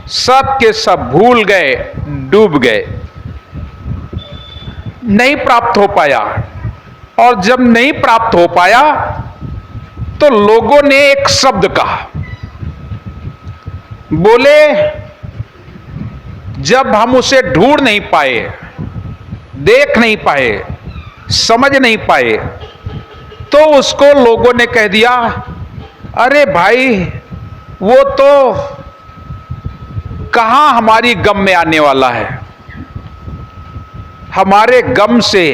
सब के सब भूल गए, डूब गए, नहीं प्राप्त हो पाया। और जब नहीं प्राप्त हो पाया तो लोगों ने एक शब्द कहा, बोले जब हम उसे ढूंढ नहीं पाए, देख नहीं पाए, समझ नहीं पाए, तो उसको लोगों ने कह दिया, अरे भाई वो तो कहां हमारी गम में आने वाला है, हमारे गम से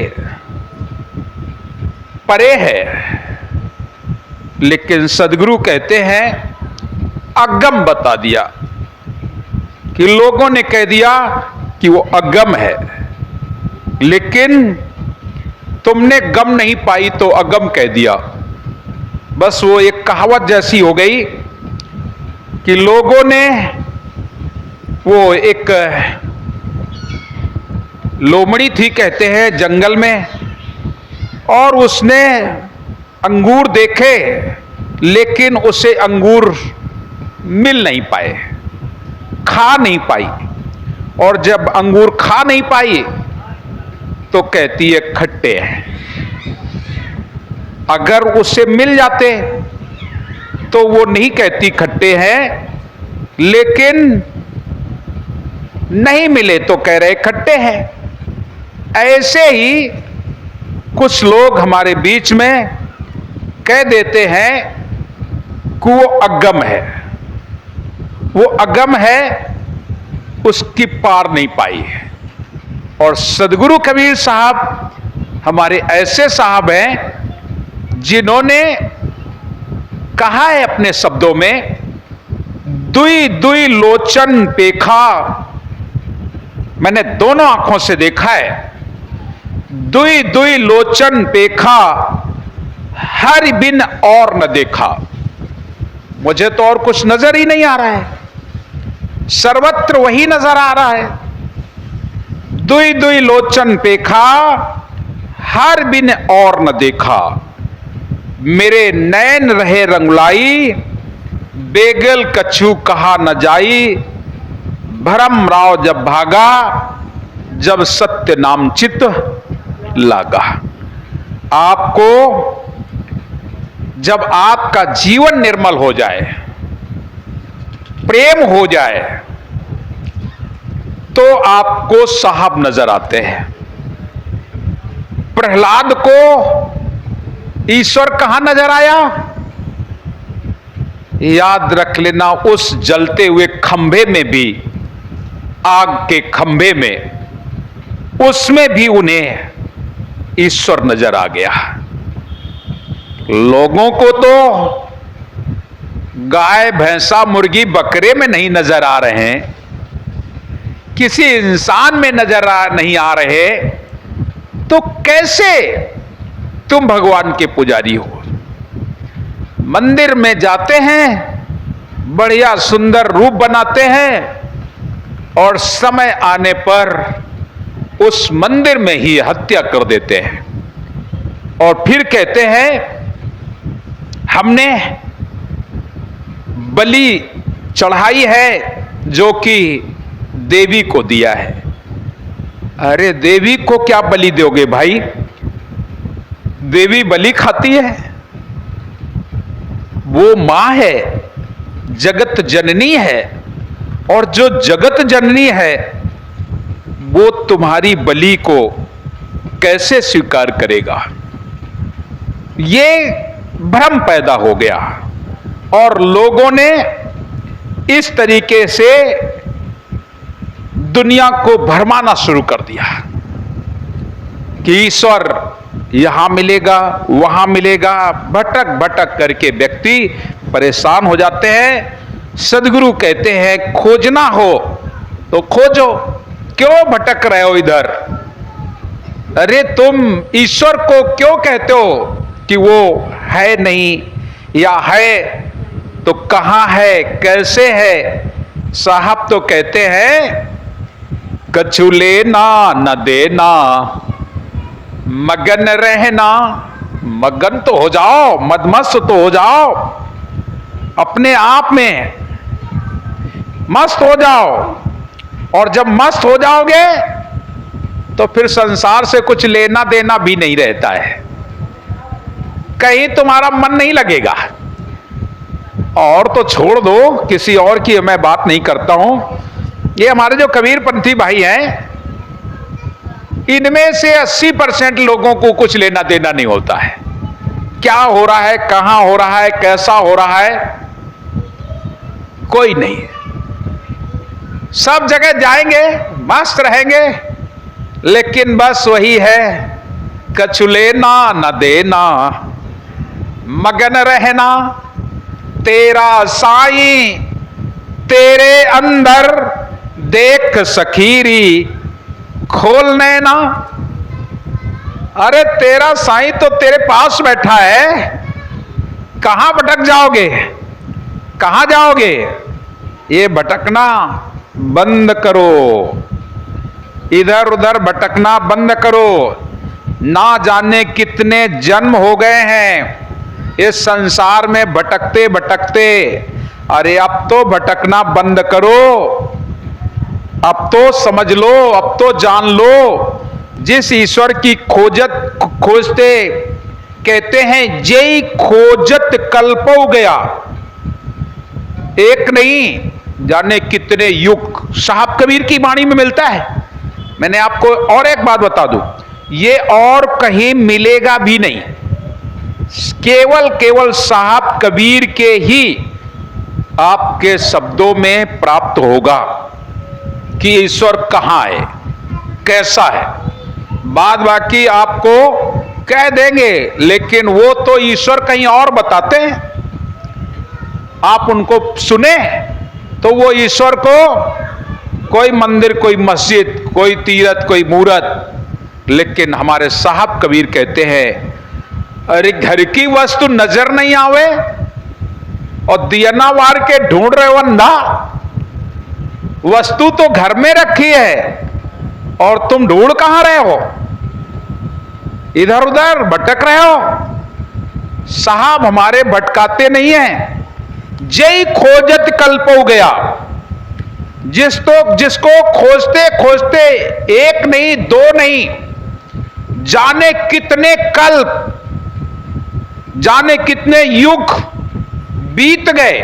परे है। लेकिन सदगुरु कहते हैं अगम बता दिया, कि लोगों ने कह दिया कि वो अगम है, लेकिन तुमने गम नहीं पाई तो अगम कह दिया। बस वो एक कहावत जैसी हो गई कि लोगों ने वो एक लोमड़ी थी कहते हैं जंगल में, और उसने अंगूर देखे लेकिन उसे अंगूर मिल नहीं पाए, खा नहीं पाई। और जब अंगूर खा नहीं पाई तो कहती है खट्टे हैं। अगर उसे मिल जाते तो वो नहीं कहती खट्टे हैं, लेकिन नहीं मिले तो कह रहे खट्टे हैं। ऐसे ही कुछ लोग हमारे बीच में कह देते हैं कि वो अगम है, वो अगम है, उसकी पार नहीं पाई है। और सदगुरु कबीर साहब हमारे ऐसे साहब हैं जिन्होंने कहा है अपने शब्दों में, दुई दुई लोचन पेखा, मैंने दोनों आंखों से देखा है, दुई दुई लोचन पेखा हर बिन और न देखा। मुझे तो और कुछ नजर ही नहीं आ रहा है, सर्वत्र वही नजर आ रहा है। दुई दुई लोचन पेखा हर बिन और न देखा, मेरे नैन रहे रंगलाई, बेगल कछु कहा न जाई, भरम राव जब भागा, जब सत्य नाम चित लागा। आपको जब आपका जीवन निर्मल हो जाए, प्रेम हो जाए, तो आपको साहब नजर आते हैं। प्रहलाद को ईश्वर कहां नजर आया? याद रख लेना, उस जलते हुए खंभे में भी, आग के खंभे में, उसमें भी उन्हें ईश्वर नजर आ गया। लोगों को तो गाय भैंसा मुर्गी बकरे में नहीं नजर आ रहे हैं, किसी इंसान में नजर नहीं आ रहे, तो कैसे तुम भगवान के पुजारी हो? मंदिर में जाते हैं, बढ़िया सुंदर रूप बनाते हैं, और समय आने पर उस मंदिर में ही हत्या कर देते हैं, और फिर कहते हैं हमने बलि चढ़ाई है जो कि देवी को दिया है। अरे देवी को क्या बलि दोगे भाई? देवी बलि खाती है? वो मां है, जगत जननी है, और जो जगत जननी है वो तुम्हारी बलि को कैसे स्वीकार करेगा? ये भ्रम पैदा हो गया, और लोगों ने इस तरीके से दुनिया को भरमाना शुरू कर दिया कि ईश्वर यहां मिलेगा, वहां मिलेगा। भटक भटक करके व्यक्ति परेशान हो जाते हैं। सदगुरु कहते हैं खोजना हो तो खोजो, क्यों भटक रहे हो इधर? अरे तुम ईश्वर को क्यों कहते हो कि वो है नहीं, या है तो कहां है, कैसे है? साहब तो कहते हैं कछु लेना न देना, मगन रहना। मगन तो हो जाओ, मदमस्त तो हो जाओ अपने आप में, मस्त हो जाओ, और जब मस्त हो जाओगे तो फिर संसार से कुछ लेना देना भी नहीं रहता है, कहीं तुम्हारा मन नहीं लगेगा। और तो छोड़ दो, किसी और की मैं बात नहीं करता हूं, ये हमारे जो कबीरपंथी भाई हैं, इनमें से 80% लोगों को कुछ लेना देना नहीं होता है। क्या हो रहा है, कहां हो रहा है, कैसा हो रहा है, कोई नहीं। सब जगह जाएंगे, मस्त रहेंगे, लेकिन बस वही है, कछु लेना न देना, मगन रहना तेरा साईं तेरे अंदर देख सखीरी खोलने ना। अरे तेरा साईं तो तेरे पास बैठा है, कहां भटक जाओगे, कहां जाओगे? ये भटकना बंद करो, इधर उधर भटकना बंद करो। ना जाने कितने जन्म हो गए हैं इस संसार में भटकते भटकते। अरे अब तो भटकना बंद करो, अब तो समझ लो, अब तो जान लो, जिस ईश्वर की खोजते कहते हैं जय खोजत कल्पो गया, एक नहीं जाने कितने युग साहब कबीर की वाणी में मिलता है। मैंने आपको और एक बात बता दूं, ये और कहीं मिलेगा भी नहीं, केवल साहब कबीर के ही आपके शब्दों में प्राप्त होगा कि ईश्वर कहां है, कैसा है। बाद बाकी आपको कह देंगे, लेकिन वो तो ईश्वर कहीं और बताते हैं, आप उनको सुने तो वो ईश्वर को कोई मंदिर, कोई मस्जिद, कोई तीरथ, कोई मूरत। लेकिन हमारे साहब कबीर कहते हैं, अरे घर की वस्तु नजर नहीं आवे और दियना वार के ढूंढ रहे हो अंधा, वस्तु तो घर में रखी है और तुम ढूंढ कहां रहे हो, इधर उधर भटक रहे हो। साहब हमारे भटकाते नहीं हैं, जय खोजत कल्प हो गया, जिसको खोजते खोजते एक नहीं दो नहीं जाने कितने कल्प, जाने कितने युग बीत गए।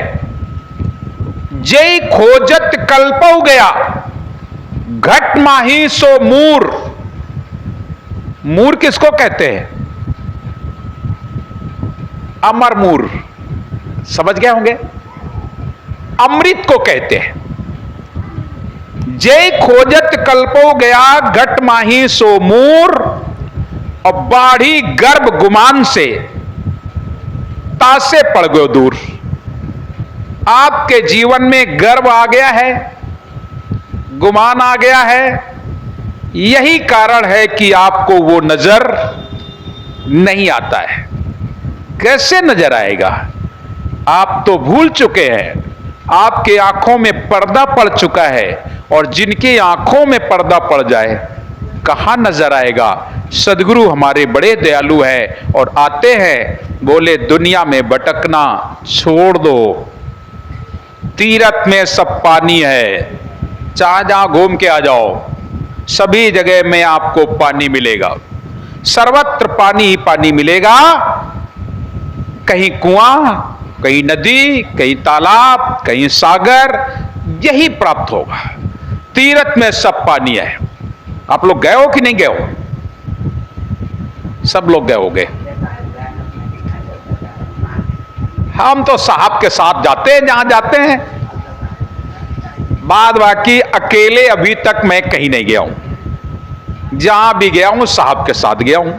जय खोजत कल्प हो गया, घट माही सो मूर। मूर किसको कहते हैं? अमर मूर, समझ गए होंगे, अमृत को कहते हैं। जय खोजत कल्पो गया, घट माही सो मूर, और बाढ़ी गर्भ गुमान से तासे पड़ गयो दूर। आपके जीवन में गर्व आ गया है, गुमान आ गया है, यही कारण है कि आपको वो नजर नहीं आता है। कैसे नजर आएगा? आप तो भूल चुके हैं, आपके आंखों में पर्दा पड़ चुका है, और जिनकी आंखों में पर्दा पड़ जाए कहां नजर आएगा। सदगुरु हमारे बड़े दयालु हैं और आते हैं, बोले दुनिया में भटकना छोड़ दो, तीरथ में सब पानी है, जहां जहां घूम के आ जाओ, सभी जगह में आपको पानी मिलेगा, सर्वत्र पानी ही पानी मिलेगा। कहीं कुआं, कहीं नदी, कहीं तालाब, कहीं सागर, यही प्राप्त होगा। तीरथ में सब पानी है। आप लोग गए हो कि नहीं गए हो? सब लोग गए होंगे। हम तो साहब के साथ जाते हैं जहां जाते हैं, बाद बाकी अकेले अभी तक मैं कहीं नहीं गया हूं। जहां भी गया हूं साहब के साथ गया हूं,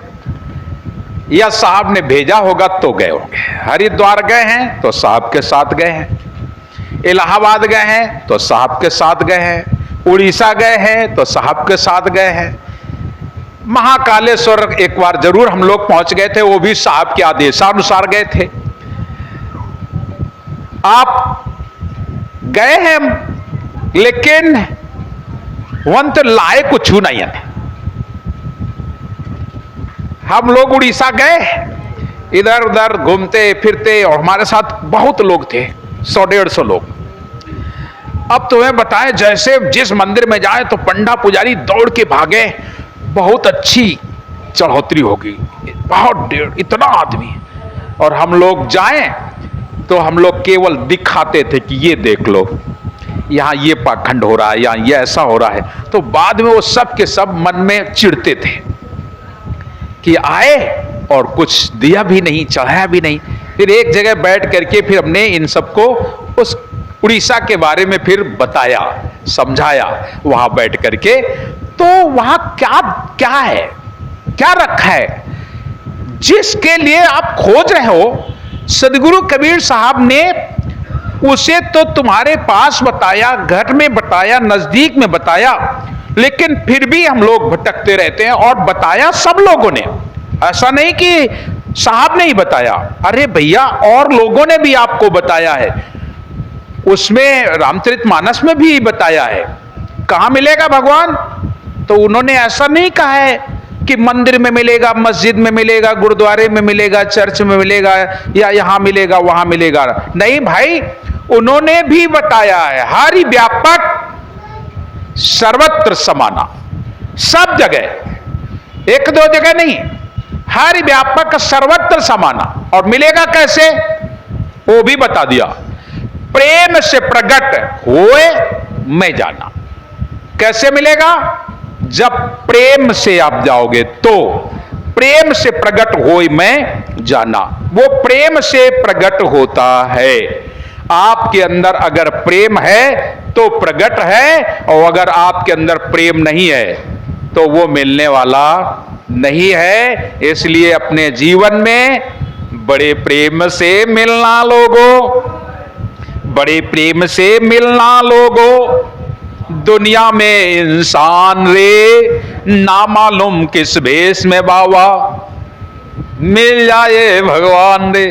या साहब ने भेजा होगा तो गए होंगे। हरिद्वार गए हैं तो साहब के साथ गए हैं, इलाहाबाद गए हैं तो साहब के साथ गए हैं, उड़ीसा गए हैं तो साहब के साथ गए हैं, महाकालेश्वर एक बार जरूर हम लोग पहुंच गए थे, वो भी साहब के आदेशानुसार गए थे। आप गए हैं, लेकिन वंत लाए कुछ नहीं है। हम लोग उड़ीसा गए, इधर उधर घूमते फिरते, और हमारे साथ बहुत लोग थे, 100-150 लोग। अब तुम्हें बताएं, जैसे जिस मंदिर में जाए तो पंडा पुजारी दौड़ के भागे, बहुत अच्छी चढ़ोतरी होगी, बहुत इतना आदमी, और हम लोग जाएं तो हम लोग केवल दिखाते थे कि ये देख लो, यहाँ ये पाखंड हो रहा है, यहाँ ये ऐसा हो रहा है। तो बाद में वो सब के सब मन में चिढ़ते थे कि आए और कुछ दिया भी नहीं, चढ़ाया भी नहीं। फिर एक जगह बैठ करके फिर हमने इन सबको उस उड़ीसा के बारे में फिर बताया, समझाया वहां बैठ करके। तो वहां क्या क्या है, क्या रखा है जिसके लिए आप खोज रहे हो। सदगुरु कबीर साहब ने उसे तो तुम्हारे पास बताया, घर में बताया, नजदीक में बताया, लेकिन फिर भी हम लोग भटकते रहते हैं। और बताया सब लोगों ने, ऐसा नहीं कि साहब ने ही बताया, अरे भैया और लोगों ने भी आपको बताया है। उसमें रामचरितमानस में भी बताया है। कहां मिलेगा भगवान, तो उन्होंने ऐसा नहीं कहा है कि मंदिर में मिलेगा, मस्जिद में मिलेगा, गुरुद्वारे में मिलेगा, चर्च में मिलेगा, या यहां मिलेगा वहां मिलेगा। नहीं भाई, उन्होंने भी बताया है, हरि व्यापक सर्वत्र समाना, सब जगह, एक दो जगह नहीं, हरि व्यापक सर्वत्र समाना। और मिलेगा कैसे, वो भी बता दिया, प्रेम से प्रकट होए मैं जाना। कैसे मिलेगा, जब प्रेम से आप जाओगे तो, प्रेम से प्रकट होए मैं जाना। वो प्रेम से प्रकट होता है। आपके अंदर अगर प्रेम है तो प्रकट है, और अगर आपके अंदर प्रेम नहीं है तो वो मिलने वाला नहीं है। इसलिए अपने जीवन में बड़े प्रेम से मिलना लोगों, बड़े प्रेम से मिलना लोगों। दुनिया में इंसान रे ना मालूम किस भेष में बाबा, मिल जाए भगवान रे।